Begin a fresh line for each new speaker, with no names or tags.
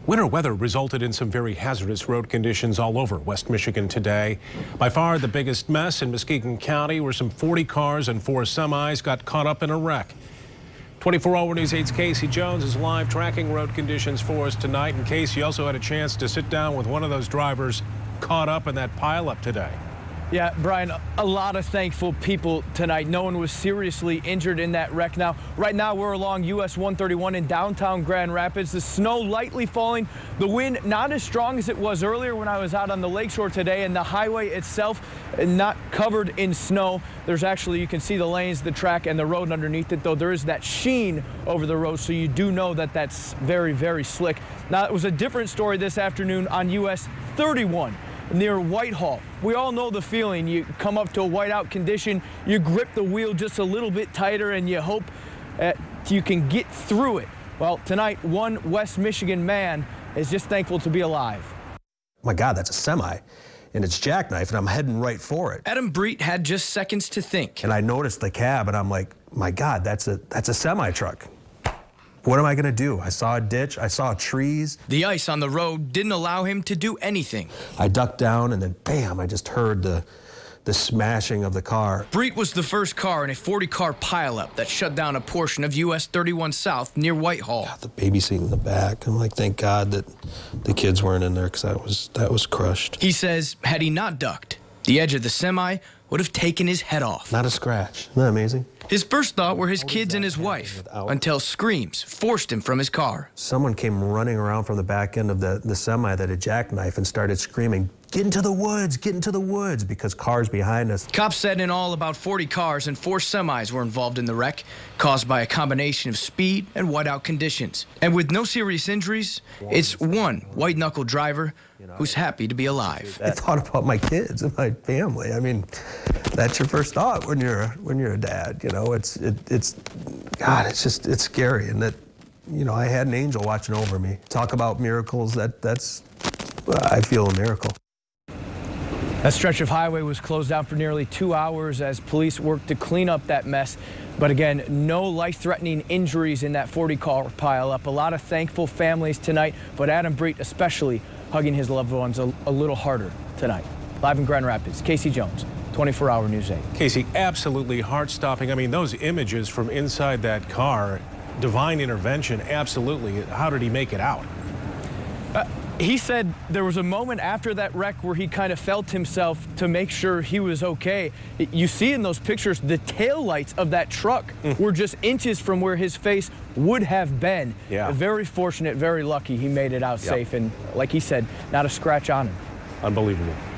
Winter weather resulted in some very hazardous road conditions all over West Michigan today. By far the biggest mess in Muskegon County, where some 40 cars and 4 semis got caught up in a wreck. 24-Hour News 8's Casey Jones is live tracking road conditions for us tonight. And Casey also had a chance to sit down with one of those drivers caught up in that pileup today.
Yeah, Brian, a lot of thankful people tonight. No one was seriously injured in that wreck. Now, right now we're along US 131 in downtown Grand Rapids. The snow lightly falling, the wind not as strong as it was earlier when I was out on the lakeshore today, and the highway itself not covered in snow. There's actually, you can see the lanes, the track, and the road underneath it, though there is that sheen over the road, so you do know that that's very, very slick. Now, it was a different story this afternoon on US 31. Near Whitehall. We all know the feeling. You come up to a whiteout condition, you grip the wheel just a little bit tighter, and you hope you can get through it. Well, tonight, one West Michigan man is just thankful to be alive.
My God, that's a semi, and it's jackknife, and I'm heading right for it.
Adam Breet had just seconds to think.
And I noticed the cab, and I'm like, my God, that's a semi truck. What am I going to do? I saw a ditch. I saw trees.
The ice on the road didn't allow him to do anything.
I ducked down, and then bam, I just heard the smashing of the car.
Breet was the first car in a 40-car pileup that shut down a portion of US 31 South near Whitehall.
Got the baby seat in the back. I'm like, thank God that the kids weren't in there, because that was crushed.
He says had he not ducked, the edge of the semi would have taken his head off.
Not a scratch. Isn't that amazing?
His first thought were his kids and his wife, until screams forced him from his car.
Someone came running around from the back end of the semi that had jackknife and started screaming, "Get into the woods, get into the woods," because cars behind us.
Cops said in all about 40 cars and 4 semis were involved in the wreck, caused by a combination of speed and whiteout conditions. And with no serious injuries, it's one white-knuckle driver who's happy to be alive.
I thought about my kids and my family. I mean, that's your first thought when you're a dad. You know, it's God, it's scary, and that, you know, I had an angel watching over me. Talk about miracles. That's I feel a miracle.
That stretch of highway was closed down for nearly 2 hours as police worked to clean up that mess. But again, no life-threatening injuries in that 40-car pileup. A lot of thankful families tonight, but Adam Breet especially hugging his loved ones a little harder tonight. Live in Grand Rapids, Casey Jones, 24-Hour News 8.
Casey, absolutely heart-stopping. I mean, those images from inside that car, divine intervention, absolutely. How did he make it out?
He said there was a moment after that wreck where he kind of felt himself to make sure he was okay. You see in those pictures, the taillights of that truck were just inches from where his face would have been.
Yeah.
Very fortunate, very lucky he made it out safe. And like he said, not a scratch on him.
Unbelievable.